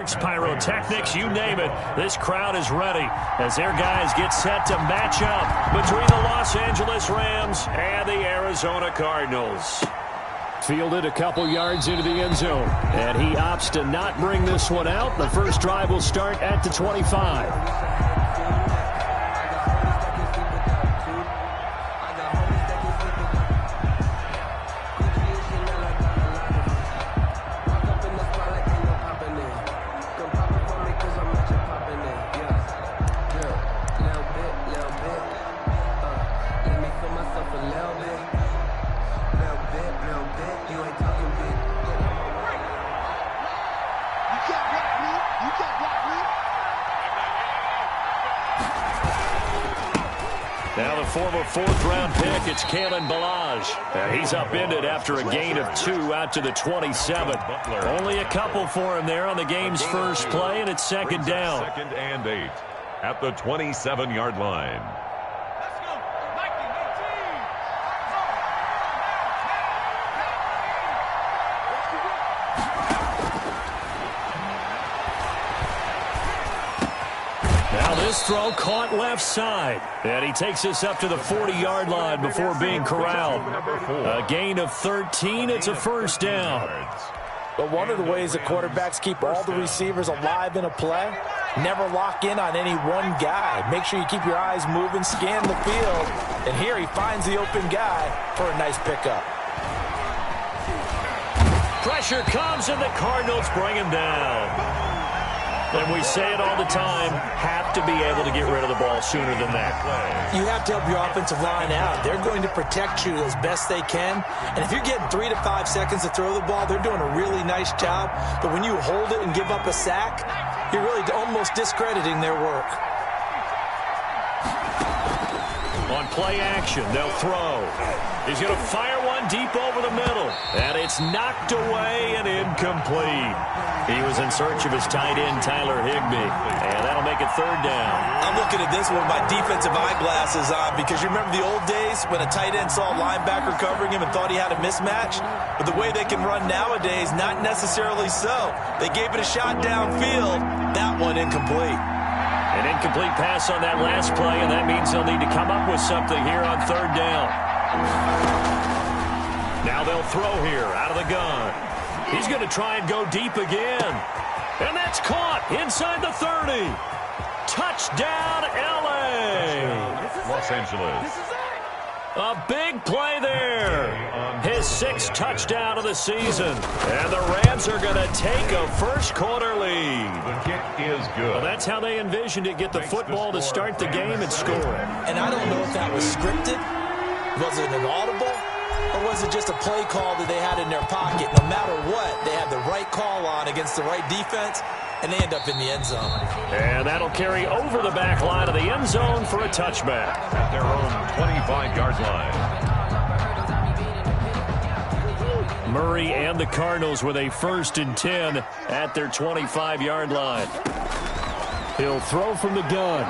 Pyrotechnics, you name it. This crowd is ready as their guys get set to match up between the Los Angeles Rams and the Arizona Cardinals. Fielded a couple yards into the end zone, and he opts to not bring this one out. The first drive will start at the 25. Now the former fourth-round pick, it's Kalen Ballage. And he's upended after a gain of 2 out to the 27. Only a couple for him there on the game's first play, and it's second down. Second and 8 at the 27-yard line. This throw caught left side, and he takes us up to the 40-yard line before being corralled. A gain of 13. It's a first down. But one of the ways the quarterbacks keep all the receivers alive in a play, never lock in on any one guy. Make sure you keep your eyes moving, scan the field, and here he finds the open guy for a nice pickup. Pressure comes, and the Cardinals bring him down. And we say it all the time, have to be able to get rid of the ball sooner than that. You have to help your offensive line out. They're going to protect you as best they can. And if you're getting 3 to 5 seconds to throw the ball, they're doing a really nice job. But when you hold it and give up a sack, you're really almost discrediting their work. On play action, they'll throw. He's going to fire one deep over the middle. And it's knocked away and incomplete. He was in search of his tight end, Tyler Higbee. And that'll make it third down. I'm looking at this with my defensive eyeglasses on because you remember the old days when a tight end saw a linebacker covering him and thought he had a mismatch? But the way they can run nowadays, not necessarily so. They gave it a shot downfield. That one incomplete. An incomplete pass on that last play, and that means they'll need to come up with something here on third down. Now they'll throw here out of the gun. He's going to try and go deep again. And that's caught inside the 30. Touchdown, L.A. Los Angeles. A big play there. His 6th touchdown of the season. And the Rams are going to take a first-quarter lead. The kick is good. Well, that's how they envisioned it, get the football to start the game and score. And I don't know if that was scripted. Was it an audible? Or was it just a play call that they had in their pocket? No matter what, they had the right call on against the right defense, and they end up in the end zone. And that'll carry over the back line of the end zone for a touchback. At their own 25-yard line. Murray and the Cardinals with a 1st and 10 at their 25-yard line. He'll throw from the gun.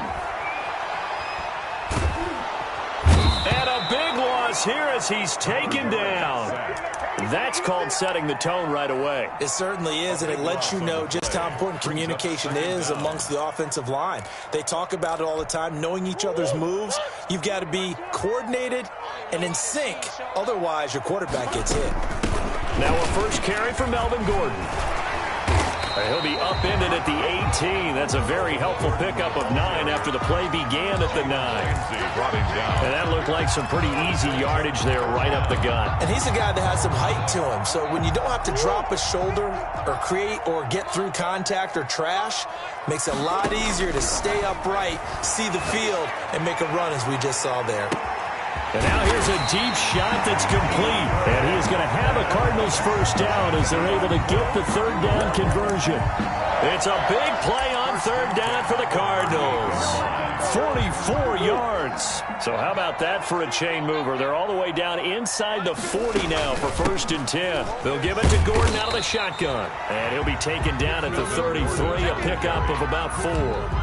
And a big loss here as he's taken down. That's called setting the tone right away. It certainly is, and it lets you know just how important communication is amongst the offensive line. They talk about it all the time, knowing each other's moves. You've got to be coordinated and in sync. Otherwise, your quarterback gets hit. Now a first carry for Melvin Gordon. He'll be upended at the 18. That's a very helpful pickup of 9 after the play began at the 9. And that looked like some pretty easy yardage there right up the gut. And he's a guy that has some height to him. So when you don't have to drop a shoulder or create or get through contact or trash, makes it a lot easier to stay upright, see the field, and make a run as we just saw there. And now here's a deep shot that's complete. And he is going to have a Cardinals first down as they're able to get the third down conversion. It's a big play on third down for the Cardinals. 44 yards. So how about that for a chain mover? They're all the way down inside the 40 now for 1st and 10. They'll give it to Gordon out of the shotgun. And he'll be taken down at the 33, a pickup of about 4.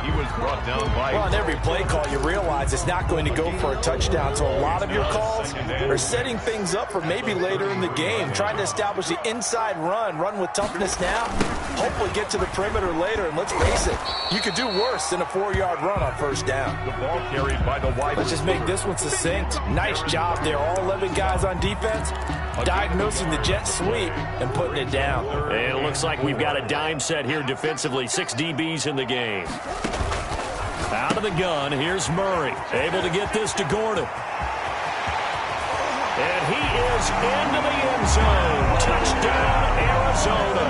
He was brought down by... Well, on every play call, you realize it's not going to go for a touchdown. So a lot of your calls are setting things up for maybe later in the game, trying to establish the inside run with toughness now, hopefully get to the perimeter later. And let's face it, you could do worse than a 4-yard run on 1st down. The ball carried by the wide. Let's just make this one succinct. Nice job there. All 11 guys on defense diagnosing the jet sweep and putting it down. And it looks like we've got a dime set here defensively. 6 DBs in the game. Out of the gun, here's Murray. Able to get this to Gordon. And he is into the end zone. Touchdown, Arizona.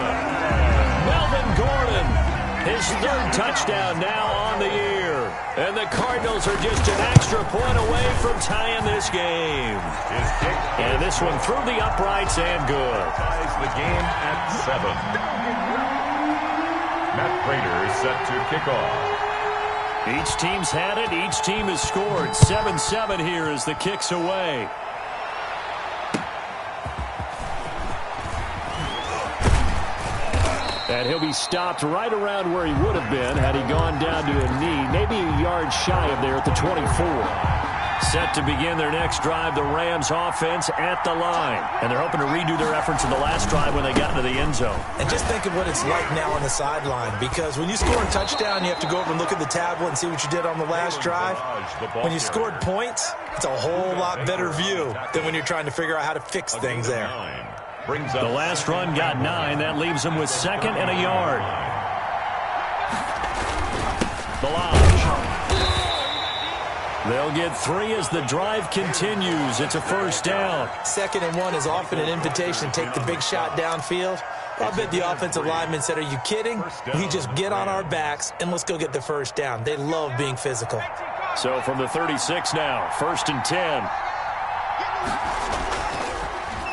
Melvin Gordon, his 3rd touchdown now on the year. And the Cardinals are just an extra point away from tying this game. And this one through the uprights and good. Ties the game at 7. Matt Prater set to kick off. Each team's had it. Each team has scored. 7-7 here as the kick's away. And he'll be stopped right around where he would have been had he gone down to a knee, maybe a yard shy of there at the 24. Set to begin their next drive, the Rams offense at the line. And they're hoping to redo their efforts in the last drive when they got into the end zone. And just think of what it's like now on the sideline, because when you score a touchdown, you have to go over and look at the tablet and see what you did on the last drive. When you scored points, it's a whole lot better view than when you're trying to figure out how to fix things there. The last run got 9. That leaves them with 2nd and a yard. Balaj. They'll get 3 as the drive continues. It's a 1st down. 2nd and 1 is often an invitation to take the big shot downfield. I bet the offensive lineman said, "Are you kidding? We just get on our backs and let's go get the 1st down." They love being physical. So from the 36 now, 1st and 10.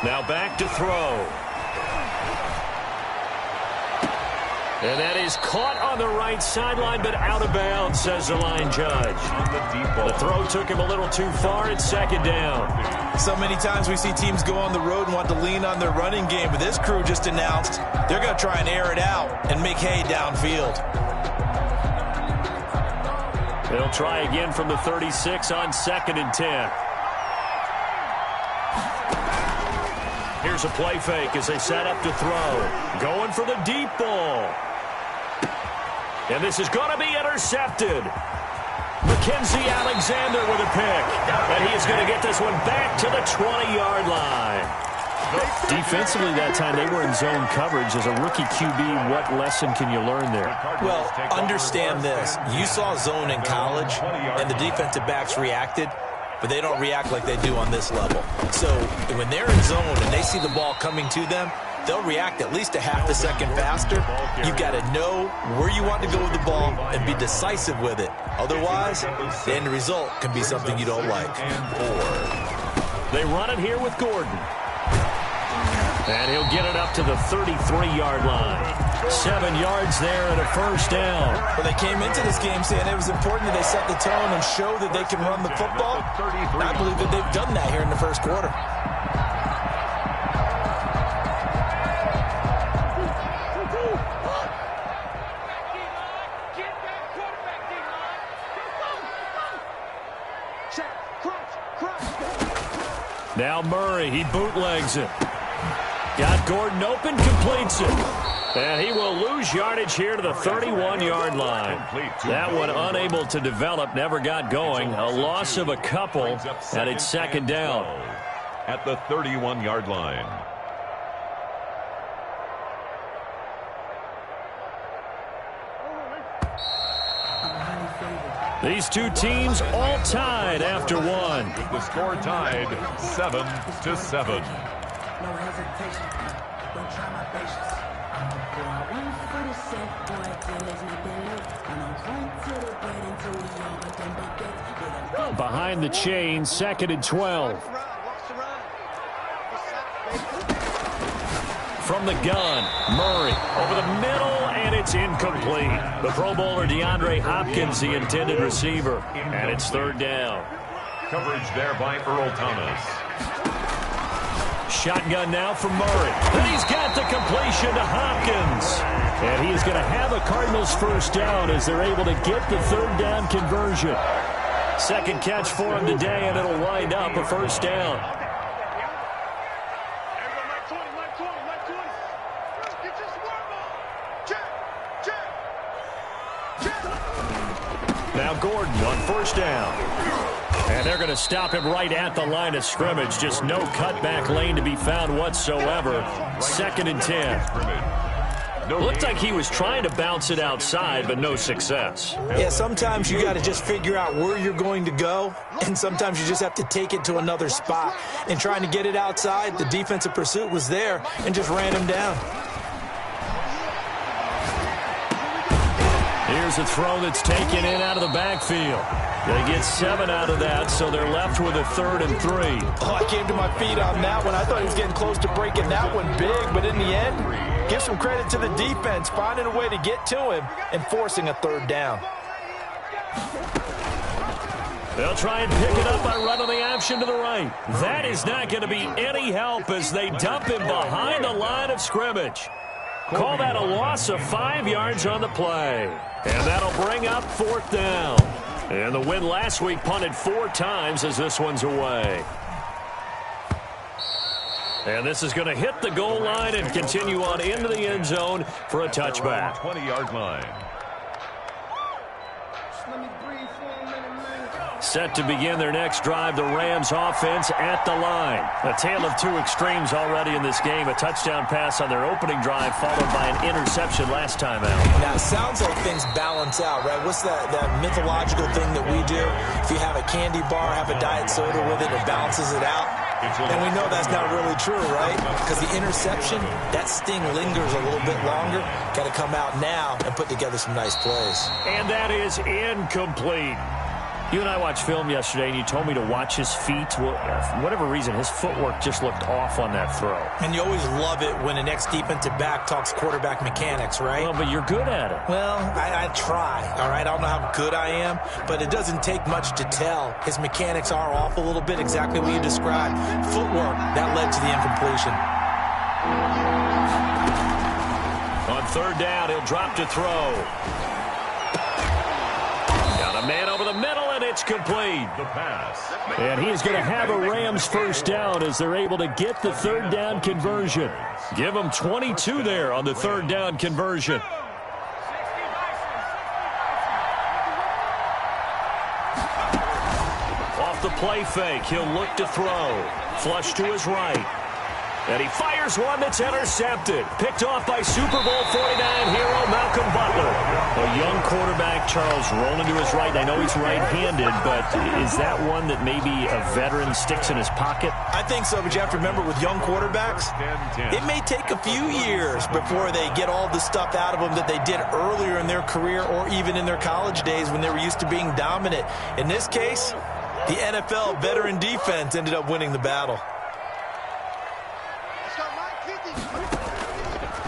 Now back to throw. And that is caught on the right sideline, but out of bounds, says the line judge. The throw took him a little too far. It's 2nd down. So many times we see teams go on the road and want to lean on their running game, but this crew just announced they're going to try and air it out and make hay downfield. They'll try again from the 36 on 2nd and 10. Here's a play fake as they set up to throw. Going for the deep ball. And this is going to be intercepted. Mackenzie Alexander with a pick. And he is going to get this one back to the 20-yard line. Defensively that time, they were in zone coverage. As a rookie QB, what lesson can you learn there? Well, understand this. You saw zone in college, and the defensive backs reacted, but they don't react like they do on this level. So when they're in zone and they see the ball coming to them, they'll react at least a half a second faster. You've got to know where you want to go with the ball and be decisive with it. Otherwise, the end result can be something you don't like. They run it here with Gordon. And he'll get it up to the 33-yard line. 7 yards there and a 1st down. Well, they came into this game saying it was important that they set the tone and show that they can run the football. And I believe that they've done that here in the 1st quarter. Now Murray, he bootlegs it. Got Gordon open, completes it. And he will lose yardage here to the 31-yard line. That one unable to develop, never got going. A loss of a couple, and it's 2nd down. At the 31-yard line. These two teams all tied after one. With the score tied 7-7. No hesitation. Don't try my patience. I'm a boy. One for the set, boy, till there's nothing left. And I'm run to the bread until we all but them buckets. Behind the chain, 2nd and 12. From the gun, Murray over the middle, and it's incomplete. The Pro Bowler DeAndre Hopkins, the intended receiver, and it's third down. Coverage there by Earl Thomas. Shotgun now from Murray. And he's got the completion to Hopkins. And he is going to have a Cardinals first down as they're able to get the third down conversion. Second catch for him today, and it'll wind up a first down. Now Gordon on first down. And they're going to stop him right at the line of scrimmage. Just no cutback lane to be found whatsoever. Second and 10. Looked like he was trying to bounce it outside, but no success. Yeah, sometimes you got to just figure out where you're going to go, and sometimes you just have to take it to another spot. And trying to get it outside, the defensive pursuit was there and just ran him down. Here's a throw that's taken in out of the backfield. They get 7 out of that, so they're left with a 3rd and 3. Oh, I came to my feet on that one. I thought he was getting close to breaking that one big, but in the end, give some credit to the defense, finding a way to get to him and forcing a 3rd down. They'll try and pick it up by running the option to the right. That is not going to be any help as they dump him behind the line of scrimmage. Call that a loss of 5 yards on the play. And that'll bring up 4th down. And the win last week punted 4 times as this one's away. And this is going to hit the goal line and continue on into the end zone for a touchback. 20-yard line. Set to begin their next drive, the Rams offense at the line. A tale of 2 extremes already in this game. A touchdown pass on their opening drive followed by an interception last time out. Now, it sounds like things balance out, right? What's that mythological thing that we do? If you have a candy bar, have a diet soda with it, it balances it out. And we know that's not really true, right? Because the interception, that sting lingers a little bit longer. Got to come out now and put together some nice plays. And that is incomplete. You and I watched film yesterday, and you told me to watch his feet. Well, for whatever reason, his footwork just looked off on that throw. And you always love it when an ex-defensive back talks quarterback mechanics, right? Well, but you're good at it. Well, I try, all right? I don't know how good I am, but it doesn't take much to tell. His mechanics are off a little bit, exactly what you described. Footwork, that led to the incompletion. On 3rd down, he'll drop to throw. Got a man over the middle, and it's complete. The pass. And he's going to have a Rams first down as they're able to get the 3rd down conversion. Give them 22 there on the 3rd down conversion. Off the play fake, he'll look to throw. Flush to his right. And he fires one that's intercepted. Picked off by Super Bowl 49 hero Malcolm Butler. A young quarterback, Charles, rolling to his right. I know he's right-handed, but is that one that maybe a veteran sticks in his pocket? I think so, but you have to remember with young quarterbacks, it may take a few years before they get all the stuff out of them that they did earlier in their career or even in their college days when they were used to being dominant. In this case, the NFL veteran defense ended up winning the battle.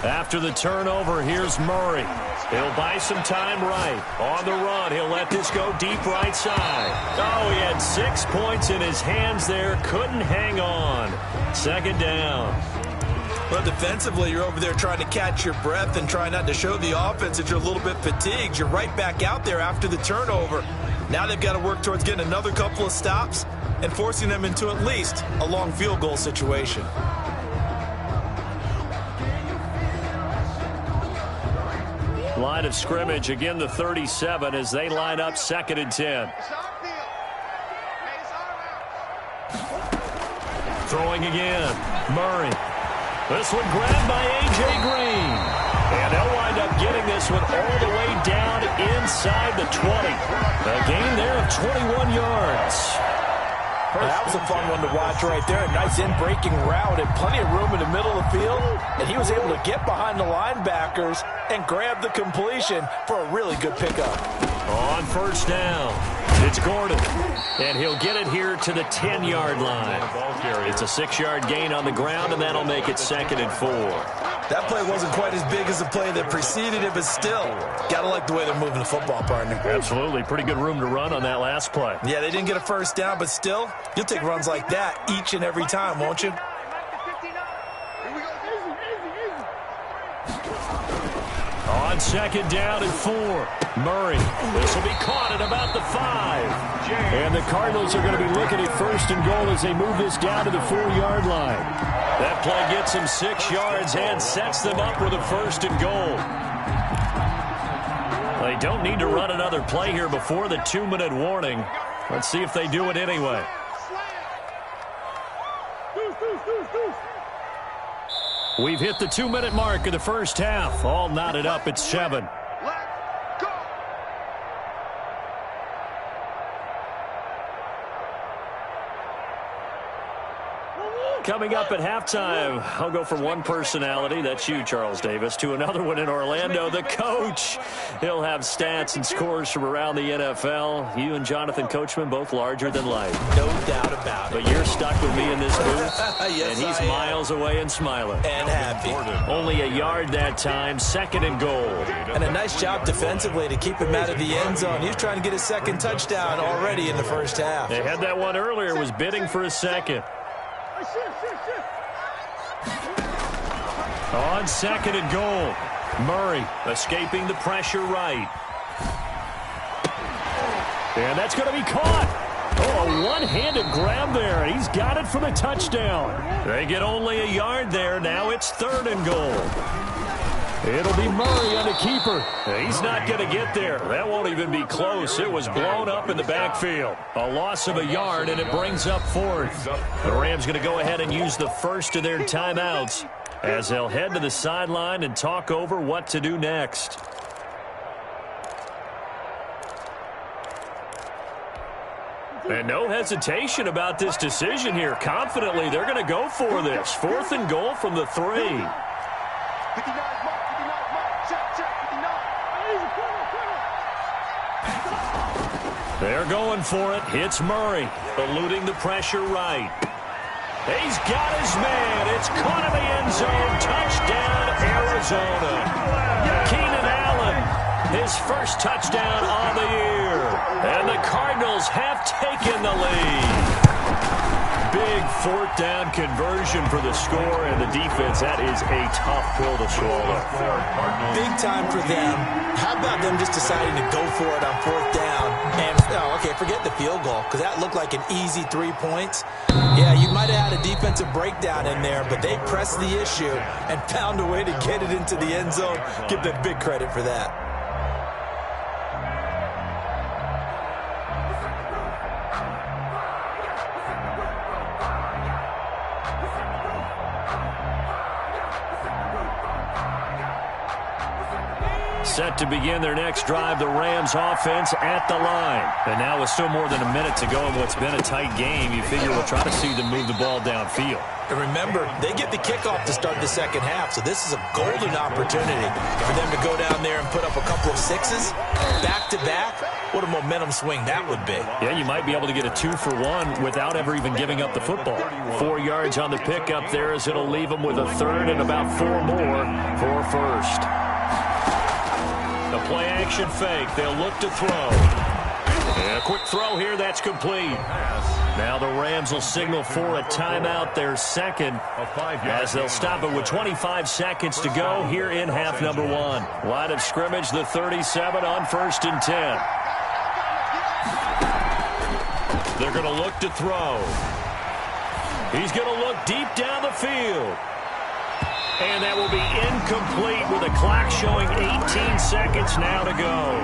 After the turnover, here's Murray. He'll buy some time right. On the run, he'll let this go deep right side. Oh, he had 6 points in his hands there. Couldn't hang on. 2nd down. Well, defensively, you're over there trying to catch your breath and try not to show the offense that you're a little bit fatigued. You're right back out there after the turnover. Now they've got to work towards getting another couple of stops and forcing them into at least a long field goal situation. Line of scrimmage, again the 37 as they line up 2nd and 10. Throwing again, Murray. This one grabbed by A.J. Green. And they'll wind up getting this one all the way down inside the 20. A gain there of 21 yards. That was a fun one to watch right there. A nice in-breaking route and plenty of room in the middle of the field. And he was able to get behind the linebackers and grab the completion for a really good pickup. On first down, it's Gordon. And he'll get it here to the 10-yard line. It's a 6-yard gain on the ground, and that'll make it 2nd and 4. That play wasn't quite as big as the play that preceded it, but still, got to like the way they're moving the football, partner. Absolutely. Pretty good room to run on that last play. Yeah, they didn't get a first down, but still, you'll take runs like that each and every time, won't you? On second down and 4. Murray. This will be caught at about the 5. And the Cardinals are going to be looking at first and goal as they move this down to the 4-yard line. That play gets them 6 yards and sets them up with a first and goal. They don't need to run another play here before the 2-minute warning. Let's see if they do it anyway. We've hit the 2-minute mark of the first half. All knotted up at 7. Coming up at halftime, I'll go from one personality, that's you, Charles Davis, to another one in Orlando, the coach. He'll have stats and scores from around the NFL. You and Jonathan Coachman, both larger than life. No doubt about it. But you're stuck with me in this booth, Yes, and he's miles away and smiling. And happy. Only a yard that time, second and goal. And a nice job defensively to keep him out of the end zone. He was trying to get his second touchdown already in the first half. They had that one earlier, was bidding for a second. On second and goal, Murray escaping the pressure right. And that's going to be caught. Oh, a one-handed grab there, and he's got it for the touchdown. They get only a yard there. Now it's third and goal. It'll be Murray on the keeper. He's not going to get there. That won't even be close. It was blown up in the backfield. A loss of a yard, and it brings up fourth. The Rams going to go ahead and use the first of their timeouts as they'll head to the sideline and talk over what to do next. And no hesitation about this decision here. Confidently, they're going to go for this. Fourth and goal from the 3. They're going for it. It's Murray, eluding the pressure right. He's got his man. It's caught in the end zone. Touchdown, Arizona. Keenan Allen, his first touchdown on the year. And the Cardinals have taken the lead. Big fourth down conversion for the score, and the defense, that is a tough pill to swallow. Big time for them. How about them just deciding to go for it on fourth down? And, okay, forget the field goal, because that looked like an easy 3 points. Yeah, you might have had a defensive breakdown in there, but they pressed the issue and found a way to get it into the end zone. Give them big credit for that. Set to begin their next drive, the Rams offense at the line. And now with still more than a minute to go in what's been a tight game, you figure we'll try to see them move the ball downfield. And remember, they get the kickoff to start the second half, so this is a golden opportunity for them to go down there and put up a couple of sixes back-to-back. What a momentum swing that would be. Yeah, you might be able to get a 2-for-1 without ever even giving up the football. 4 yards on the pickup there as it'll leave them with a third and about 4 more for first. The play-action fake. They'll look to throw. And a quick throw here. That's complete. Now the Rams will signal for a timeout, their second, as they'll stop it with 25 seconds to go here in half number 1. Line of scrimmage, the 37 on 1st and 10. They're going to look to throw. He's going to look deep down the field. And that will be incomplete with a clock showing 18 seconds now to go.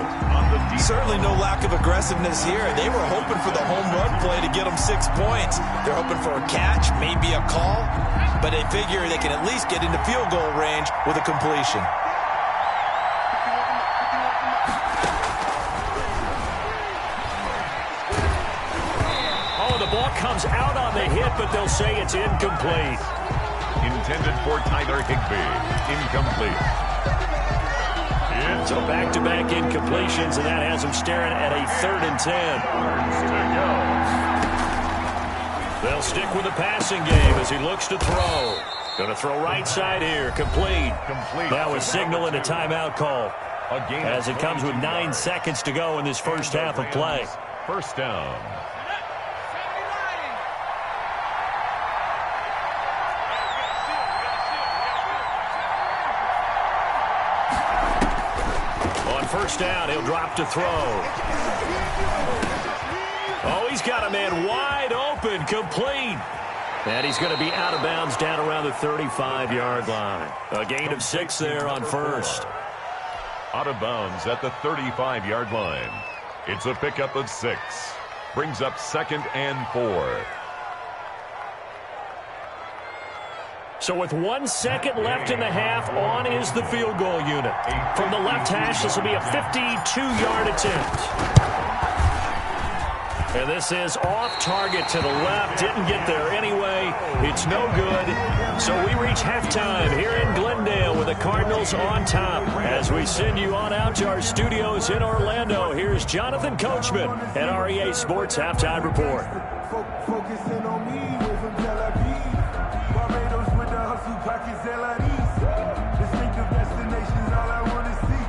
Certainly no lack of aggressiveness here. They were hoping for the home run play to get them 6 points. They're hoping for a catch, maybe a call, but they figure they can at least get into field goal range with a completion. Oh, the ball comes out on the hit, but they'll say it's incomplete. Intended for Tyler Higbee. Incomplete. So back-to-back incompletions, and that has him staring at a 3rd and 10. They'll stick with the passing game as he looks to throw. Going to throw right side here. Complete. That was signaling a timeout call as it comes with 9 seconds to go in this first half of play. First down. On first down, he'll drop to throw. Oh, he's got a man wide open, complete. And he's going to be out of bounds down around the 35-yard line. A gain of 6 there on first. Out of bounds at the 35-yard line. It's a pickup of 6. Brings up 2nd and 4. So with 1 second left in the half, on is the field goal unit. From the left hash, this will be a 52-yard attempt. And this is off target to the left. Didn't get there anyway. It's no good. So we reach halftime here in Glendale with the Cardinals on top. As we send you on out to our studios in Orlando, here's Jonathan Coachman at REA Sports Halftime Report. Focusing on me, way from Tel Aviv. Barbados with the hustle pockets, LIDs. Distinctive destinations, all I want to see.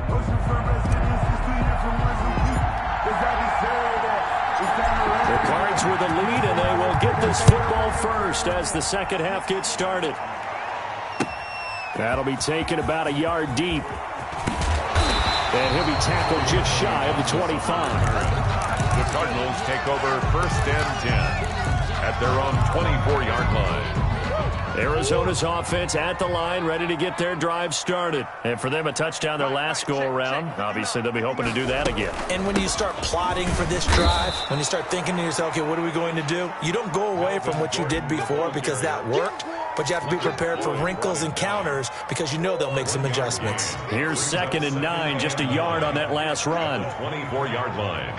Oceanfront residences, 3 different ones a week. 'Cause I deserve that. The Cards with a lead, and they will get this football first as the second half gets started. That'll be taken about a yard deep. And he'll be tackled just shy of the 25. The Cardinals take over 1st and 10 at their own 24-yard line. Arizona's offense at the line, ready to get their drive started. And for them, a touchdown their last go-around. Obviously, they'll be hoping to do that again. And when you start plotting for this drive, when you start thinking to yourself, okay, what are we going to do? You don't go away from what you did before because that worked, but you have to be prepared for wrinkles and counters because you know they'll make some adjustments. Here's 2nd and 9, just a yard on that last run. 24-yard line.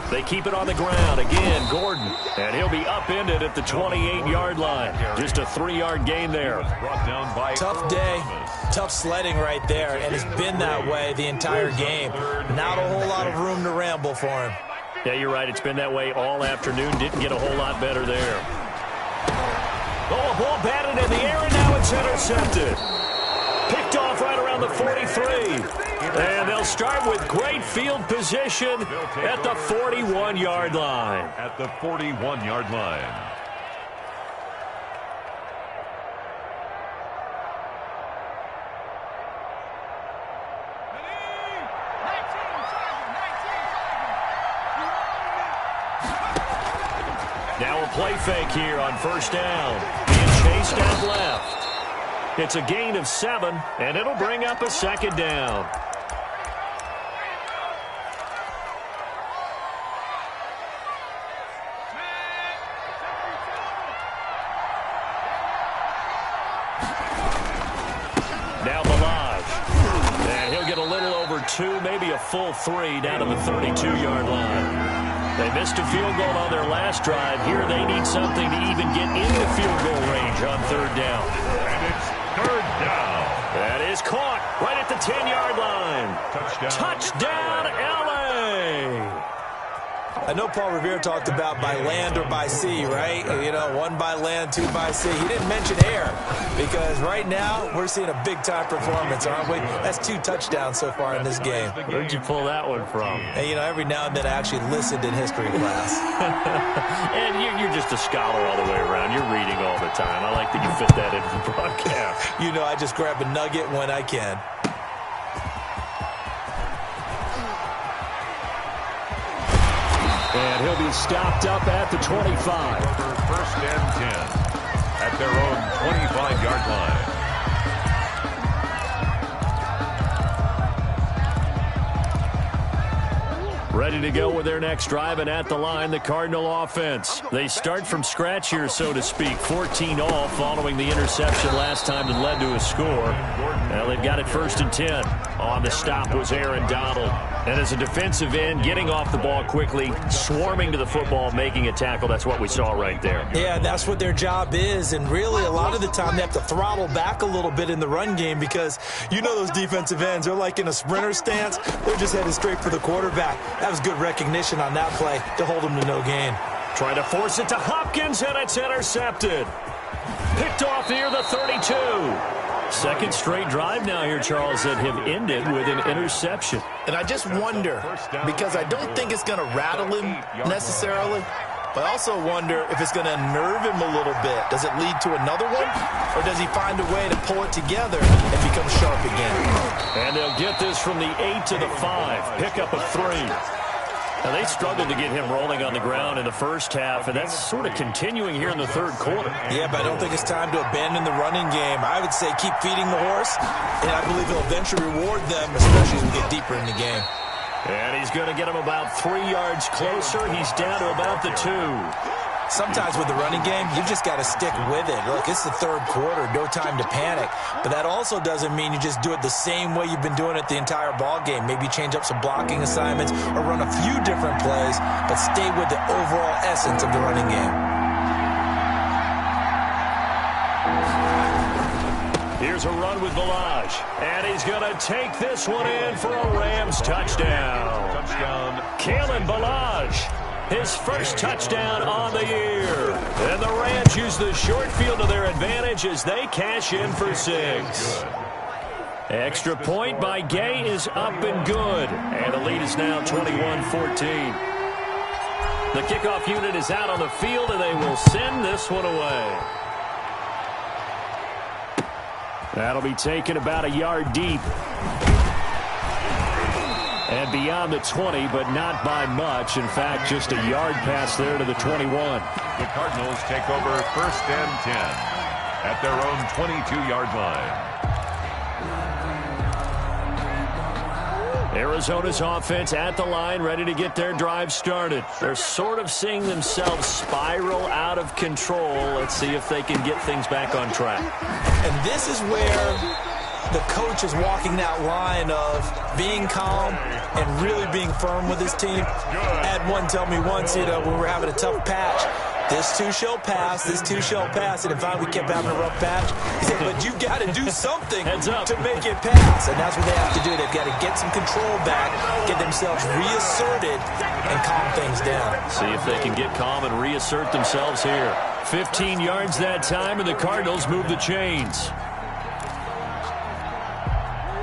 They keep it on the ground. Again, Gordon. And he'll be upended at the 28-yard line. Just a 3-yard gain there. Brought down by Tough day. Tough sledding right there, and it's been that way the entire game. Not a whole lot of room to ramble for him. Yeah, you're right. It's been that way all afternoon. Didn't get a whole lot better there. Oh, a ball batted in the air, and now it's intercepted. Picked off right around the 43. And they'll start with great field position at the 41-yard line. At the 41-yard line. Now a play fake here on first down. Being chased out left. It's a gain of 7, and it'll bring up a 2nd down. Now Balaj. And he'll get a little over 2, maybe a full 3 down to the 32-yard line. They missed a field goal on their last drive. Here they need something to even get into field goal range on 3rd down. And it's 3rd down. That is caught right at the 10-yard line. Touchdown, LA! I know Paul Revere talked about by land or by sea, right? You know, 1 by land, 2 by sea. He didn't mention air because right now we're seeing a big-time performance, aren't we? That's 2 touchdowns so far in this game. Where'd you pull that one from? And, you know, every now and then I actually listened in history class. And you're just a scholar all the way around. You're reading all the time. I like that you fit that into the broadcast. You know, I just grab a nugget when I can. And he'll be stopped up at the 25. For 1st and 10 at their own 25-yard line. Ready to go with their next drive, and at the line, the Cardinal offense. They start from scratch here, so to speak. 14 all following the interception last time that led to a score. Well, they've got it 1st and 10. On the stop was Aaron Donald. And as a defensive end, getting off the ball quickly, swarming to the football, making a tackle. That's what we saw right there. Yeah, that's what their job is. And really, a lot of the time, they have to throttle back a little bit in the run game because you know those defensive ends, they're like in a sprinter stance. They're just headed straight for the quarterback. That was good recognition on that play to hold them to no gain. Trying to force it to Hopkins, and it's intercepted. Picked off near the 32. Second straight drive now here, Charles, that have ended with an interception. And I just wonder, because I don't think it's going to rattle him necessarily, but I also wonder if it's going to unnerve him a little bit. Does it lead to another one, or does he find a way to pull it together and become sharp again? And they'll get this from the 8 to the 5. Pickup of 3. Now, they struggled to get him rolling on the ground in the first half, and that's sort of continuing here in the third quarter. Yeah, but I don't think it's time to abandon the running game. I would say keep feeding the horse, and I believe he'll eventually reward them, especially as we get deeper in the game. And he's going to get him about 3 yards closer. He's down to about the 2. Sometimes with the running game, you've just got to stick with it. Look, it's the third quarter, no time to panic. But that also doesn't mean you just do it the same way you've been doing it the entire ball game. Maybe change up some blocking assignments or run a few different plays, but stay with the overall essence of the running game. Here's a run with Ballage, and he's going to take this one in for a Rams touchdown. Kalen Ballage, his first touchdown on the year. And the Rams use the short field to their advantage as they cash in for 6. Extra point by Gay is up and good, and the lead is now 21-14. The kickoff unit is out on the field, and they will send this one away. That'll be taken about a yard deep. And beyond the 20, but not by much. In fact, just a yard pass there to the 21. The Cardinals take over 1st and 10 at their own 22-yard line. Arizona's offense at the line, ready to get their drive started. They're sort of seeing themselves spiral out of control. Let's see if they can get things back on track. And this is where the coach is walking that line of being calm and really being firm with his team. I had one tell me once, when we were having a tough patch, this too shall pass, this too shall pass. And if we kept having a rough patch, he said, but you got to do something to make it pass. And that's what they have to do. They've got to get some control back, get themselves reasserted, and calm things down. See if they can get calm and reassert themselves here. 15 yards that time, and the Cardinals move the chains.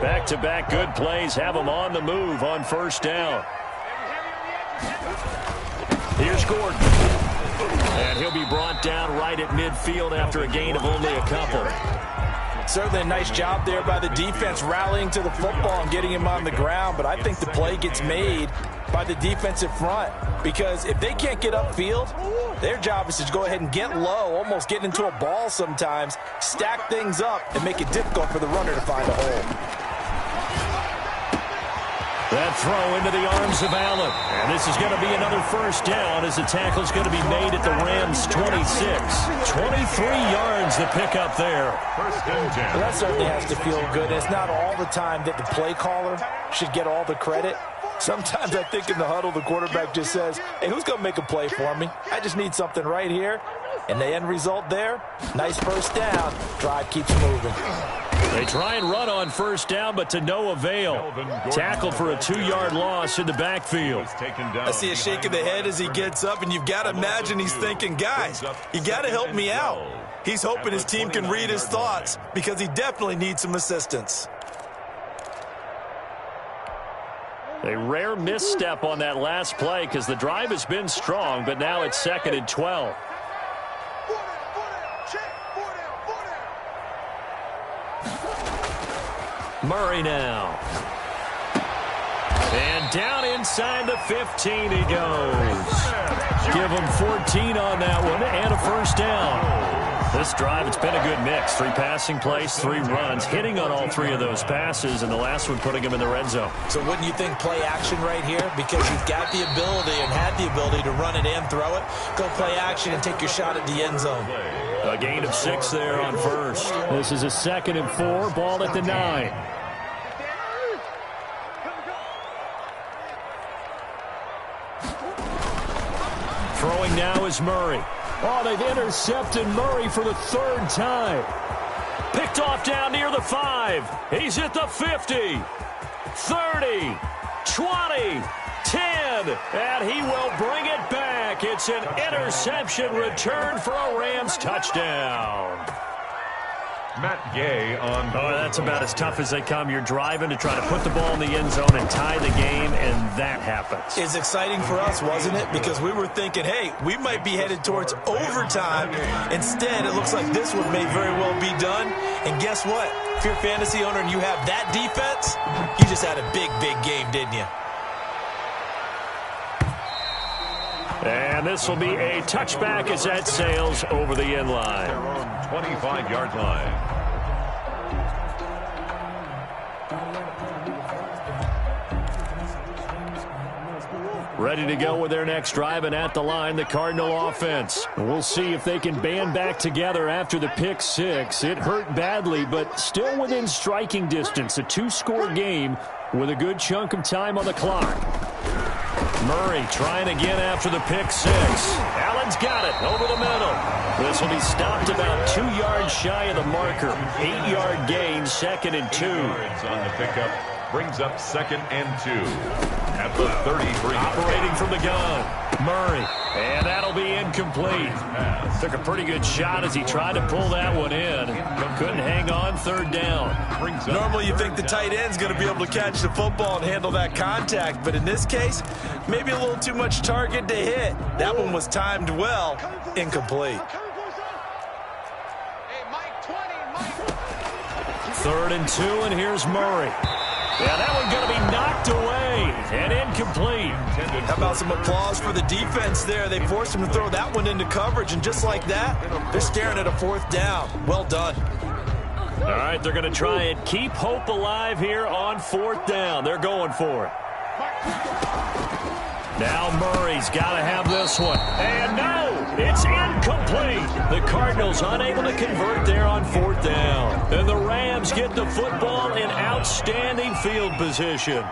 Back-to-back good plays have them on the move on first down. Here's Gordon. And he'll be brought down right at midfield after a gain of only a couple. Certainly a nice job there by the defense rallying to the football and getting him on the ground, but I think the play gets made by the defensive front because if they can't get upfield, their job is to go ahead and get low, almost get into a ball sometimes, stack things up, and make it difficult for the runner to find a hole. That throw into the arms of Allen. And this is going to be another first down as the tackle is going to be made at the Rams' 26. 23 yards to pick up there. 1st and 10. Well, that certainly has to feel good. It's not all the time that the play caller should get all the credit. Sometimes I think in the huddle, the quarterback just says, hey, who's going to make a play for me? I just need something right here. And the end result there, nice first down. Drive keeps moving. They try and run on first down, but to no avail. Tackled for a 2-yard loss in the backfield. I see a shake of the head as he gets up, and you've got to imagine he's thinking, guys, you got to help me out. He's hoping his team can read his thoughts because he definitely needs some assistance. A rare misstep on that last play because the drive has been strong, but now it's 2nd and 12. Murray now. And down inside the 15 he goes. Give him 14 on that one and a first down. This drive, it's been a good mix. 3 passing plays, 3 runs, hitting on all 3 of those passes, and the last one putting him in the red zone. So wouldn't you think play action right here? Because you've got the ability and had the ability to run it and throw it. Go play action and take your shot at the end zone. A gain of 6 there on first. This is a 2nd and 4, ball at the 9. Throwing now is Murray. Oh, they've intercepted Murray for the 3rd time. Picked off down near the 5. He's at the 50, 30, 20, 10. again, and he will bring it back. It's an interception return for a Rams touchdown. Matt Gay on. Oh, that's about as tough as they come. You're driving to try to put the ball in the end zone and tie the game, and that happens. It's exciting for us, wasn't it? Because we were thinking, hey, we might be headed towards overtime. Instead, it looks like this one may very well be done. And guess what? If you're a fantasy owner and you have that defense, you just had a big, big game, didn't you? And this will be a touchback as that sails over the end line. Their own 25-yard line. Ready to go with their next drive, and at the line, the Cardinal offense. We'll see if they can band back together after the pick six. It hurt badly, but still within striking distance. A two-score game with a good chunk of time on the clock. Murray trying again after the pick six. Allen's got it over the middle. This will be stopped about 2 yards shy of the marker. 8-yard gain, 2nd and 2. Yards on the pickup brings up 2nd and 2 at the 33. Operating from the gun, Murray. And that'll be incomplete. Took a pretty good shot as he tried to pull that one in. But couldn't hang on, 3rd down. Normally you think the tight end's going to be able to catch the football and handle that contact. But in this case, maybe a little too much target to hit. That one was timed well. Incomplete. 3rd and 2, and here's Murray. Yeah, that one going to be knocked away and incomplete. How about some applause for the defense there? They forced him to throw that one into coverage, and just like that, they're staring at a 4th down. Well done. All right, they're going to try and keep hope alive here on 4th down. They're going for it. Now Murray's got to have this one. And no, it's incomplete. The Cardinals unable to convert there on 4th down. And the Rams get the football in outstanding field position.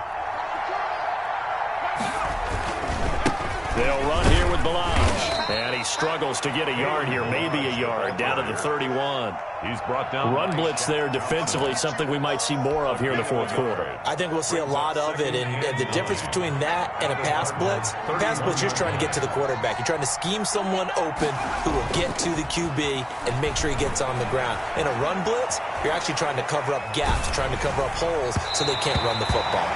They'll run here with Balaj. And he struggles to get a yard here, maybe a yard, down to the 31. He's brought down. Run blitz there defensively, something we might see more of here in the 4th quarter. I think we'll see a lot of it, and the difference between that and a pass blitz, you're just trying to get to the quarterback. You're trying to scheme someone open who will get to the QB and make sure he gets on the ground. In a run blitz, you're actually trying to cover up gaps, trying to cover up holes so they can't run the football.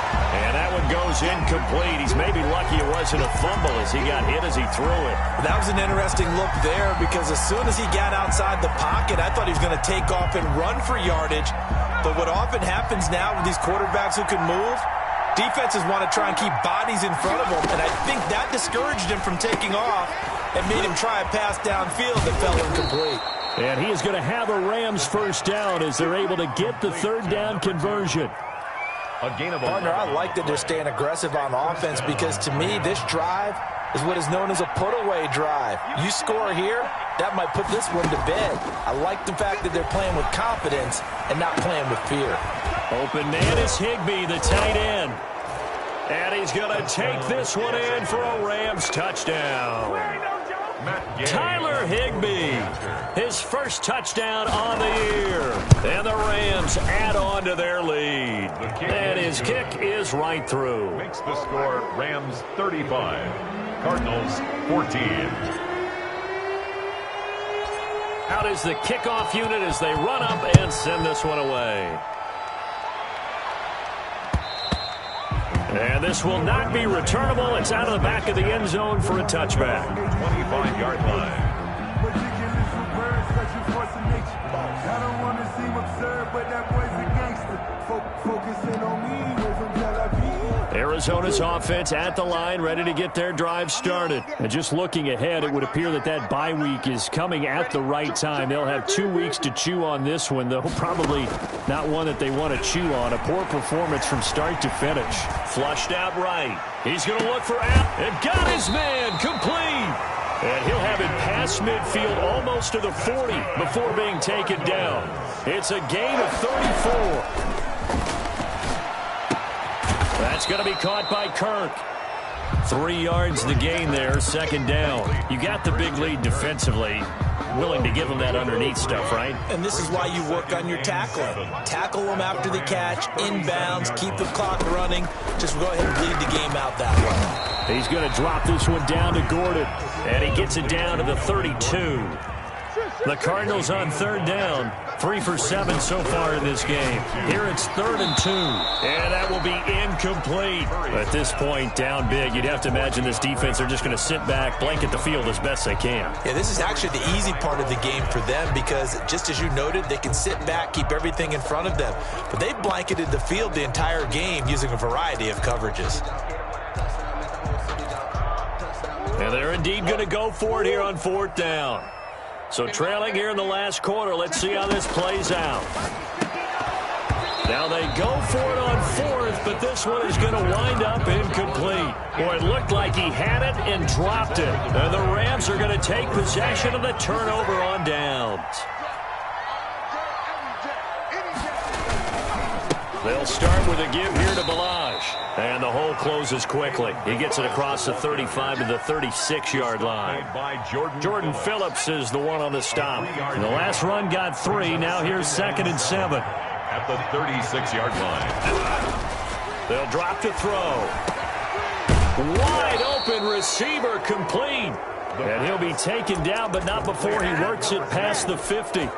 And that one goes incomplete. He's maybe lucky it wasn't a fumble as he got hit as he threw it. That was an interesting look there because as soon as he got outside the pocket, I thought he was going to take off and run for yardage. But what often happens now with these quarterbacks who can move, defenses want to try and keep bodies in front of them. And I think that discouraged him from taking off and made him try a pass downfield that fell incomplete. And he is going to have a Rams 1st down as they're able to get the 3rd down conversion. A gain of Partner, I like that they're staying aggressive on offense because to me, this drive is what is known as a put-away drive. You score here, that might put this one to bed. I like the fact that they're playing with confidence and not playing with fear. Open man is Higbee, the tight end. And he's going to take this one in for a Rams touchdown. Tyler Higbee, his 1st touchdown on the year. And the Rams add on to their lead. And his kick is right through. Makes the score Rams 35, Cardinals 14. Out is the kickoff unit as they run up and send this one away. And this will not be returnable. It's out of the back of the end zone for a touchback. 25-yard line. I don't want to seem absurd, but that boy's a gangster. Focusing on me, way from Tel Aviv. Arizona's offense at the line, ready to get their drive started. And just looking ahead, it would appear that that bye week is coming at the right time. They'll have 2 weeks to chew on this one, though probably not one that they want to chew on. A poor performance from start to finish. Flushed out right. He's going to look for out. And got his man complete. And he'll have it past midfield almost to the 40 before being taken down. It's a gain of 34. That's going to be caught by Kirk. 3 yards the gain there, 2nd down. You got the big lead defensively. willing to give him that underneath stuff, right? And this is why you work on your tackling. Tackle them after the catch, inbounds, keep the clock running. Just go ahead and bleed the game out that way. He's going to drop this one down to Gordon, and he gets it down to the 32. The Cardinals on third down, 3 for 7 so far in this game. Here it's 3rd and 2, and that will be incomplete. At this point, down big, you'd have to imagine this defense, they're just going to sit back, blanket the field as best they can. Yeah, this is actually the easy part of the game for them because, just as you noted, they can sit back, keep everything in front of them. But they've blanketed the field the entire game using a variety of coverages. And they're indeed going to go for it here on 4th down. So trailing here in the last quarter, let's see how this plays out. Now they go for it on 4th, but this one is going to wind up incomplete. Boy, it looked like he had it and dropped it. And the Rams are going to take possession of the turnover on downs. They'll start with a give here to Balaj. And the hole closes quickly. He gets it across the 35 to the 36-yard line. Jordan Phillips is the one on the stop. And the last run got 3. Now here's 2nd and 7. At the 36-yard line. They'll drop to throw. Wide open receiver complete. And he'll be taken down, but not before he works it past the 50.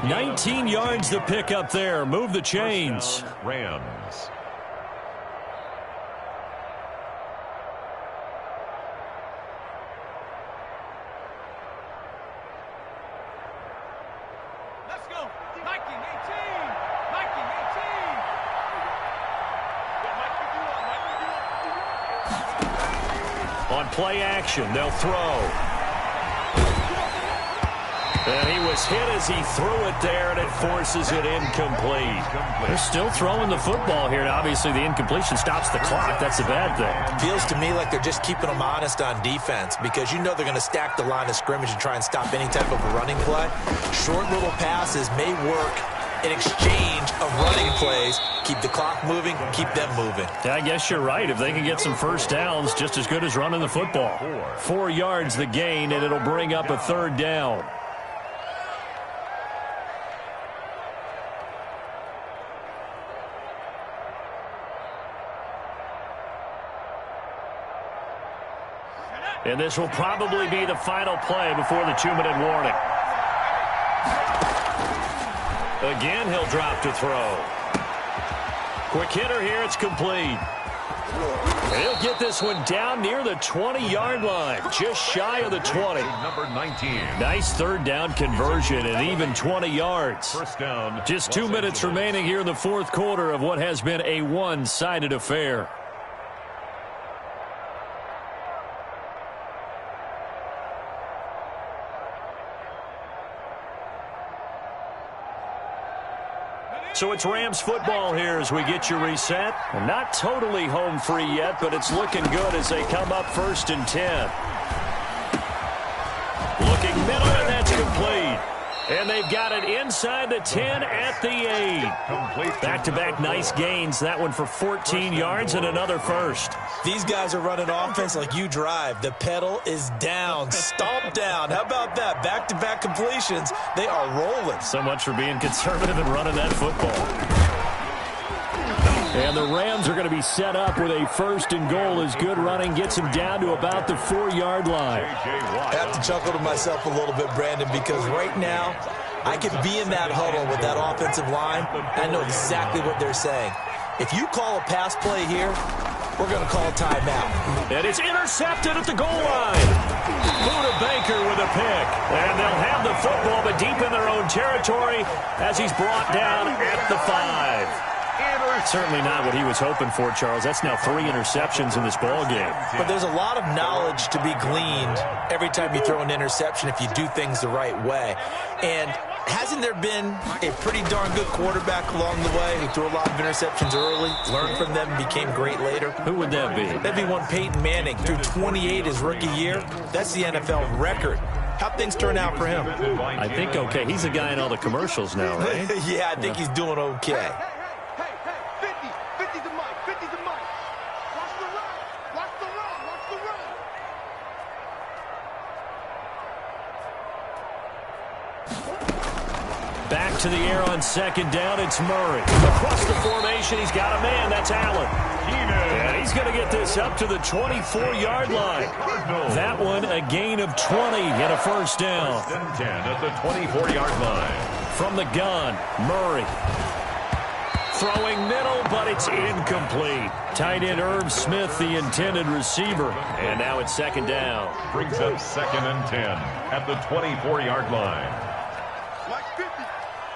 19 yards to pick up there. Move the chains. Rams. Let's go. Viking 18. Viking 18. On play action, they'll throw. And he was hit as he threw it there, and it forces it incomplete. They're still throwing the football here, and obviously the incompletion stops the clock. That's a bad thing. Feels to me like they're just keeping them honest on defense because you know they're going to stack the line of scrimmage and try and stop any type of a running play. Short little passes may work in exchange of running plays. Keep the clock moving, keep them moving. Yeah, I guess you're right. If they can get some first downs, just as good as running the football. 4 yards the gain, and it'll bring up a 3rd down. And this will probably be the final play before the 2-minute warning. Again, he'll drop to throw. Quick hitter here, it's complete. And he'll get this one down near the 20-yard line, just shy of the 20. Number 19. Nice 3rd down conversion and even 20 yards. First down. Just 2 minutes remaining here in the 4th quarter of what has been a one-sided affair. So it's Rams football here as we get you reset. Not totally home free yet, but it's looking good as they come up 1st and 10. Looking middle, and that's complete. And they've got it inside the 10 at the 8. Back-to-back nice gains. That one for 14 yards and another first. These guys are running offense like you drive. The pedal is down, stomp down. How about that? Back-to-back completions. They are rolling. So much for being conservative and running that football. And the Rams are going to be set up with a 1st and goal as good running gets him down to about the 4-yard line. I have to chuckle to myself a little bit, Brandon, because right now I could be in that huddle with that offensive line. I know exactly what they're saying. If you call a pass play here, we're going to call a timeout. And it's intercepted at the goal line. Buda Baker with a pick. And they'll have the football, but deep in their own territory as he's brought down at the 5. Certainly not what he was hoping for, Charles. That's now 3 interceptions in this ball game. But there's a lot of knowledge to be gleaned every time you throw an interception if you do things the right way. And hasn't there been a pretty darn good quarterback along the way who threw a lot of interceptions early, learned from them, became great later? Who would that be? That'd be one Peyton Manning. Threw 28 his rookie year. That's the NFL record. How'd things turn out for him? I think okay. He's a guy in all the commercials now, right? Yeah, I think he's doing okay. Back to the air on second down. It's Murray. Across the formation, he's got a man. That's Allen. And he's going to get this up to the 24-yard line. That one, a gain of 20 and a first down. First and 10 at the 24-yard line. From the gun, Murray. Throwing middle, but it's incomplete. Tight end Irv Smith, the intended receiver. And now it's second down. Brings up second and 10 at the 24-yard line. Like 50.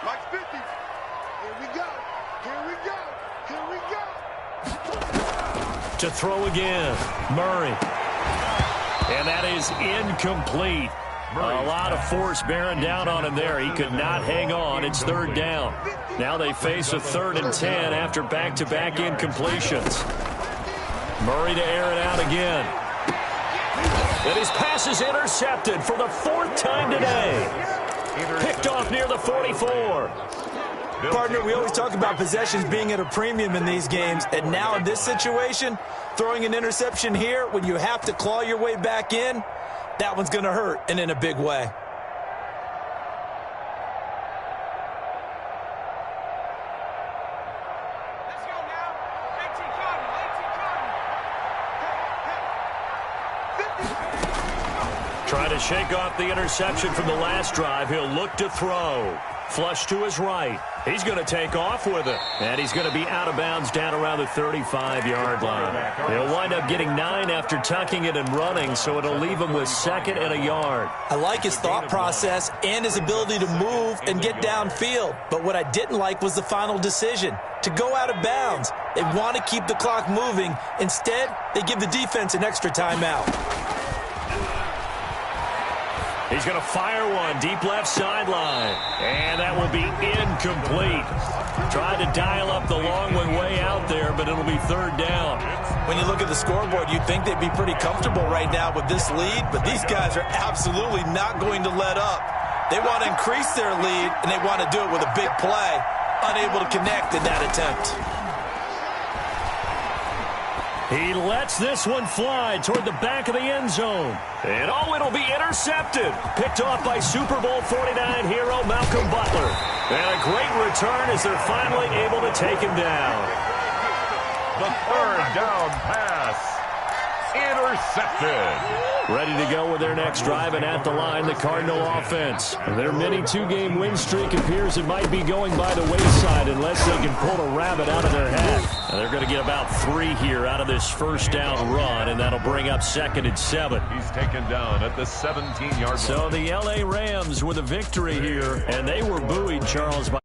Like 50. Here we go. Here we go. Here we go. To throw again, Murray. And that is incomplete. A lot of force bearing down on him there. He could not hang on. It's third down. Now they face a 3rd and 10 after back-to-back incompletions. Murray to air it out again. And his pass is intercepted for the 4th time today. Picked off near the 44. Partner, we always talk about possessions being at a premium in these games, and now in this situation, throwing an interception here when you have to claw your way back in, that one's going to hurt, and in a big way. Let's go now. 18 Cardinal. Trying to shake off the interception from the last drive. He'll look to throw. Flush to his right. He's going to take off with it. And he's going to be out of bounds down around the 35-yard line. He'll wind up getting 9 after tucking it and running, so it'll leave him with 2nd and a yard. I like his thought process and his ability to move and get downfield. But what I didn't like was the final decision, to go out of bounds. They want to keep the clock moving. Instead, they give the defense an extra timeout. He's going to fire one deep left sideline. And that will be incomplete. Tried to dial up the long one way out there, but it'll be 3rd down. When you look at the scoreboard, you'd think they'd be pretty comfortable right now with this lead, but these guys are absolutely not going to let up. They want to increase their lead, and they want to do it with a big play. Unable to connect in that attempt. He lets this one fly toward the back of the end zone. And it'll be intercepted. Picked off by Super Bowl 49 hero Malcolm Butler. And a great return as they're finally able to take him down. The 3rd down pass. Intercepted. Ready to go with their next drive, and at the line, the Cardinal offense. Their mini 2-game win streak appears it might be going by the wayside unless they can pull a rabbit out of their hat. And they're going to get about 3 here out of this first down run, and that'll bring up 2nd and 7. He's taken down at the 17-yard line. So the L.A. Rams with a victory here, and they were buoyed, Charles, by